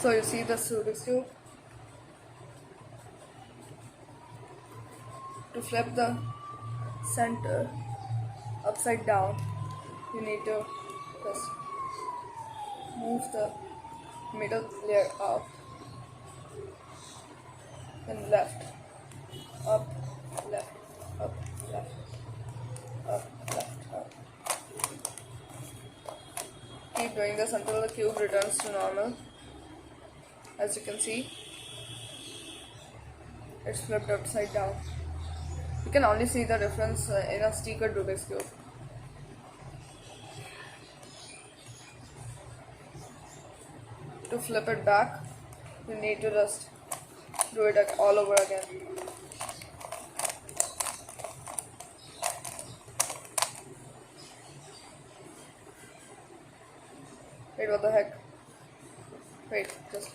So you see this Rubik's Cube. To flip the center upside down, you need to just move the middle layer up, then left, up, left, up, left, up, left, up. Keep doing this until the cube returns to normal. As you can see, it's flipped upside down. You can only see the difference in a stickered Rubik's Cube. To flip it back, you need to just do it all over again. Wait, what the heck? Wait, just